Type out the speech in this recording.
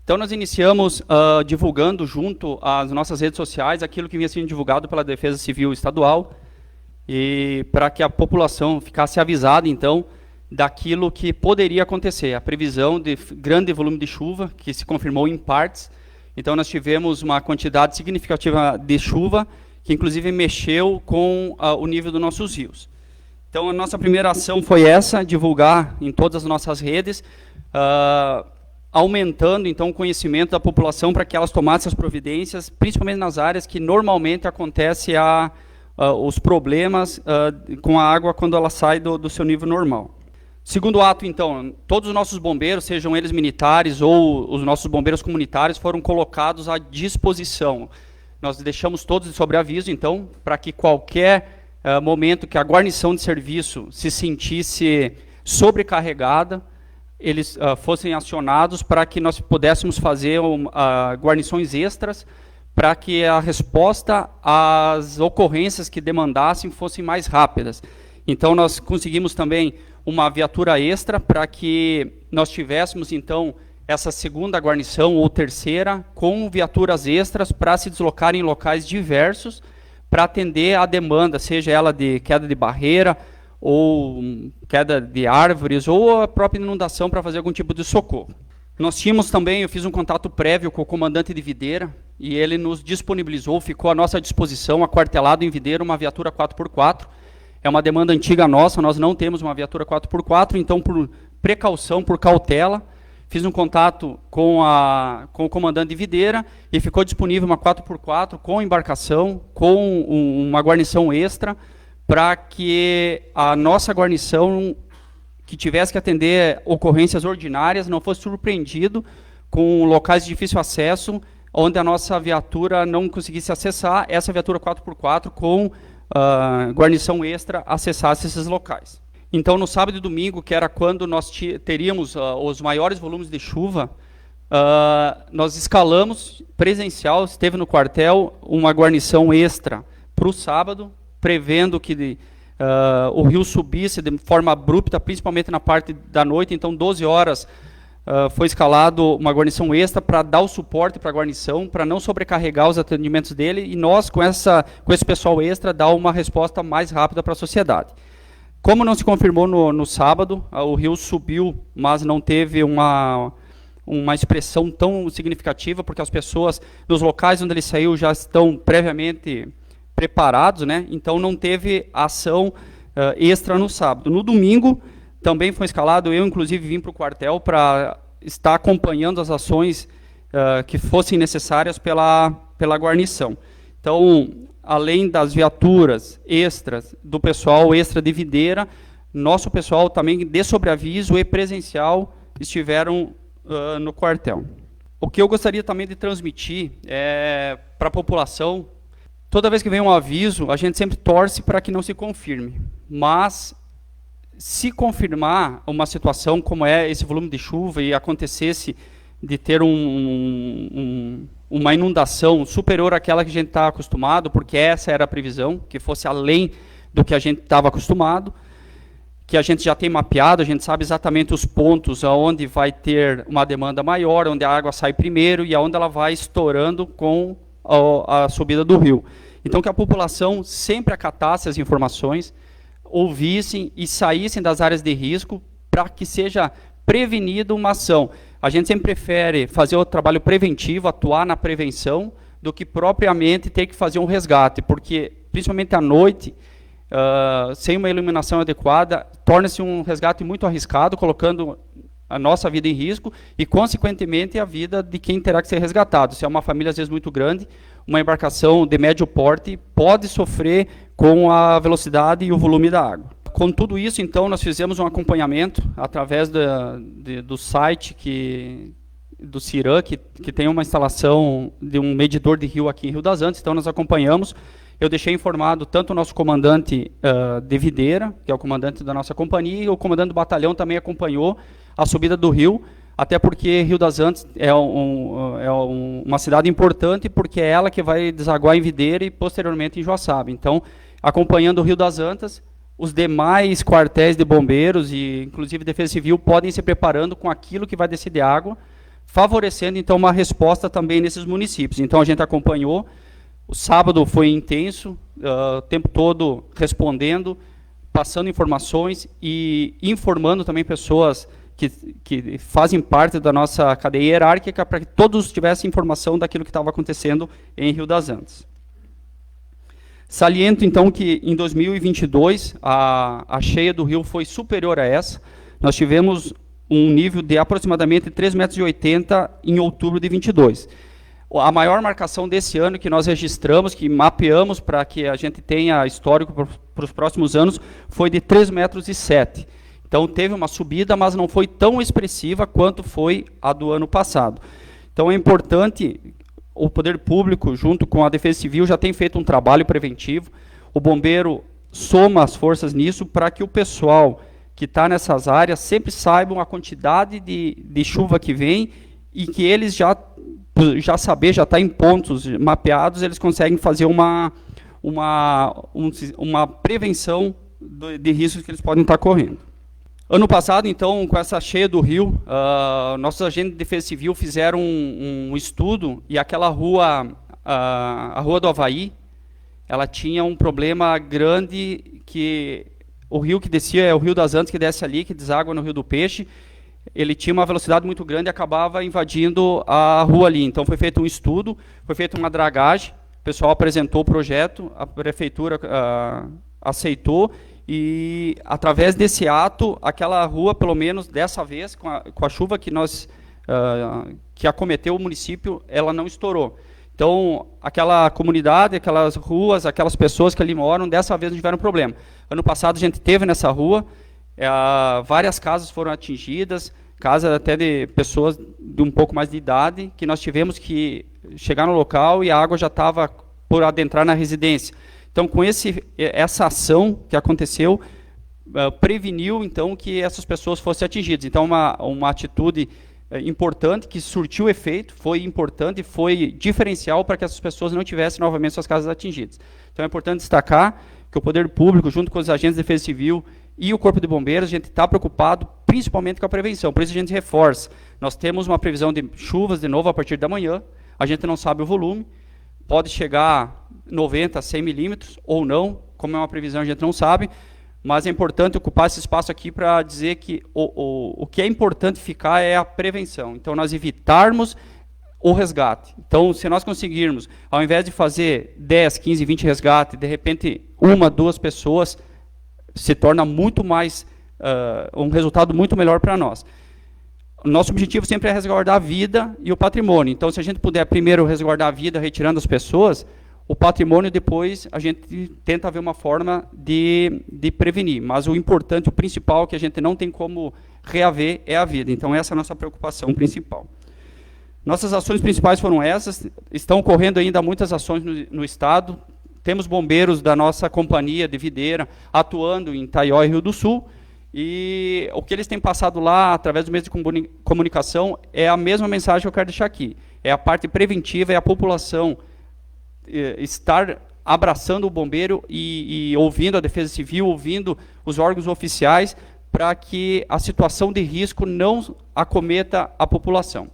Então, nós iniciamos divulgando junto às nossas redes sociais aquilo que vinha sendo divulgado pela Defesa Civil Estadual, e para que a população ficasse avisada, então, daquilo que poderia acontecer. A previsão de grande volume de chuva, que se confirmou em partes. Então, nós tivemos uma quantidade significativa de chuva, que inclusive mexeu com o nível dos nossos rios. Então, a nossa primeira ação foi essa, divulgar em todas as nossas redes, aumentando, então, o conhecimento da população para que elas tomassem as providências, principalmente nas áreas que normalmente acontece os problemas com a água quando ela sai do seu nível normal. Segundo ato, então, todos os nossos bombeiros, sejam eles militares ou os nossos bombeiros comunitários, foram colocados à disposição. Nós deixamos todos de sobreaviso, então, para que qualquer momento que a guarnição de serviço se sentisse sobrecarregada, eles fossem acionados para que nós pudéssemos fazer guarnições extras, para que a resposta às ocorrências que demandassem fossem mais rápidas. Então, nós conseguimos também uma viatura extra para que nós tivéssemos, então, essa segunda guarnição ou terceira, com viaturas extras para se deslocar em locais diversos, para atender a demanda, seja ela de queda de barreira, ou queda de árvores, ou a própria inundação para fazer algum tipo de socorro. Nós tínhamos também, eu fiz um contato prévio com o comandante de Videira, e ele nos disponibilizou, ficou à nossa disposição, aquartelado em Videira, uma viatura 4x4. É uma demanda antiga nossa, nós não temos uma viatura 4x4, então, por precaução, por cautela, fiz um contato com o comandante de Videira, e ficou disponível uma 4x4 com embarcação, com uma guarnição extra, para que a nossa guarnição, que tivesse que atender ocorrências ordinárias, não fosse surpreendido com locais de difícil acesso, onde a nossa viatura não conseguisse acessar, essa viatura 4x4 com guarnição extra acessasse esses locais. Então, no sábado e domingo, que era quando nós teríamos os maiores volumes de chuva, nós escalamos presencial, esteve no quartel, uma guarnição extra para o sábado, prevendo que o rio subisse de forma abrupta, principalmente na parte da noite. Então, 12 horas foi escalado uma guarnição extra para dar o suporte para a guarnição, para não sobrecarregar os atendimentos dele, e nós, com esse pessoal extra, dar uma resposta mais rápida para a sociedade. Como não se confirmou no sábado, o rio subiu, mas não teve uma expressão tão significativa, porque as pessoas nos locais onde ele saiu já estão previamente preparados, né? Então não teve ação extra no sábado. No domingo também foi escalado, eu inclusive vim para o quartel para estar acompanhando as ações que fossem necessárias pela guarnição. Então, além das viaturas extras do pessoal extra de Videira, nosso pessoal também de sobreaviso e presencial estiveram no quartel. O que eu gostaria também de transmitir para a população, toda vez que vem um aviso, a gente sempre torce para que não se confirme, mas se confirmar uma situação como esse volume de chuva e acontecesse de ter uma inundação superior àquela que a gente está acostumado, porque essa era a previsão, que fosse além do que a gente estava acostumado, que a gente já tem mapeado, a gente sabe exatamente os pontos onde vai ter uma demanda maior, onde a água sai primeiro e aonde ela vai estourando com a subida do rio. Então, que a população sempre acatasse as informações, ouvissem e saíssem das áreas de risco para que seja prevenida uma ação. A gente sempre prefere fazer o trabalho preventivo, atuar na prevenção, do que propriamente ter que fazer um resgate, porque, principalmente à noite, sem uma iluminação adequada, torna-se um resgate muito arriscado, colocando a nossa vida em risco e, consequentemente, a vida de quem terá que ser resgatado. Se é uma família, às vezes, muito grande, uma embarcação de médio porte pode sofrer com a velocidade e o volume da água. Com tudo isso, então, nós fizemos um acompanhamento através do site do CIRAM, que tem uma instalação de um medidor de rio aqui em Rio das Antas. Então, nós acompanhamos. Eu deixei informado tanto o nosso comandante de Videira, que é o comandante da nossa companhia, e o comandante do batalhão também acompanhou a subida do rio, até porque Rio das Antas é uma cidade importante, porque é ela que vai desaguar em Videira e posteriormente em Joaçaba. Então, acompanhando o Rio das Antas, os demais quartéis de bombeiros e inclusive Defesa Civil podem se preparando com aquilo que vai descer de água favorecendo, então, uma resposta também nesses municípios. Então, a gente acompanhou, o sábado foi intenso, o tempo todo respondendo, passando informações e informando também pessoas que fazem parte da nossa cadeia hierárquica para que todos tivessem informação daquilo que estava acontecendo em Rio das Antas. Saliento, então, que em 2022 a cheia do rio foi superior a essa. Nós tivemos um nível de aproximadamente 3,80 metros em outubro de 22. A maior marcação desse ano que nós registramos, que mapeamos para que a gente tenha histórico para os próximos anos, foi de 3,07 metros. Então, teve uma subida, mas não foi tão expressiva quanto foi a do ano passado. Então, é importante, o poder público, junto com a Defesa Civil, já tem feito um trabalho preventivo. O bombeiro soma as forças nisso para que o pessoal que está nessas áreas sempre saibam a quantidade de chuva que vem e que eles já está em pontos mapeados, eles conseguem fazer uma prevenção de riscos que eles podem estar correndo. Ano passado, então, com essa cheia do rio, nossos agentes de defesa civil fizeram um estudo e aquela rua, a Rua do Havaí, ela tinha um problema grande, que o rio que descia é o Rio das Antas, que desce ali, que deságua no Rio do Peixe. Ele tinha uma velocidade muito grande e acabava invadindo a rua ali. Então, foi feito um estudo, foi feita uma dragagem, o pessoal apresentou o projeto, a prefeitura aceitou, e através desse ato, aquela rua, pelo menos dessa vez, com a chuva que acometeu o município, ela não estourou. Então, aquela comunidade, aquelas ruas, aquelas pessoas que ali moram, dessa vez não tiveram problema. Ano passado a gente teve nessa rua, várias casas foram atingidas, casas até de pessoas de um pouco mais de idade, que nós tivemos que chegar no local e a água já estava por adentrar na residência. Então, com essa ação que aconteceu, preveniu, então, que essas pessoas fossem atingidas. Então, uma atitude importante, que surtiu efeito, foi importante, foi diferencial para que essas pessoas não tivessem novamente suas casas atingidas. Então, é importante destacar que o poder público, junto com os agentes de defesa civil e o Corpo de Bombeiros, a gente está preocupado principalmente com a prevenção. Por isso, a gente reforça. Nós temos uma previsão de chuvas, de novo, a partir da manhã. A gente não sabe o volume. Pode chegar 90 a 100 milímetros ou não, como é uma previsão a gente não sabe, mas é importante ocupar esse espaço aqui para dizer que o que é importante ficar é a prevenção. Então, nós evitarmos o resgate. Então, se nós conseguirmos, ao invés de fazer 10, 15, 20 resgates, de repente, 1, 2 pessoas, se torna muito mais, um resultado muito melhor para nós. Nosso objetivo sempre é resguardar a vida e o patrimônio. Então, se a gente puder primeiro resguardar a vida, retirando as pessoas, o patrimônio depois a gente tenta ver uma forma de prevenir. Mas o importante, o principal, que a gente não tem como reaver, é a vida. Então, essa é a nossa preocupação principal. Nossas ações principais foram essas. Estão ocorrendo ainda muitas ações no Estado. Temos bombeiros da nossa companhia de Videira atuando em Taió e Rio do Sul. E o que eles têm passado lá, através do meio de comunicação, é a mesma mensagem que eu quero deixar aqui. É a parte preventiva, é a população estar abraçando o bombeiro e ouvindo a Defesa Civil, ouvindo os órgãos oficiais, para que a situação de risco não acometa a população.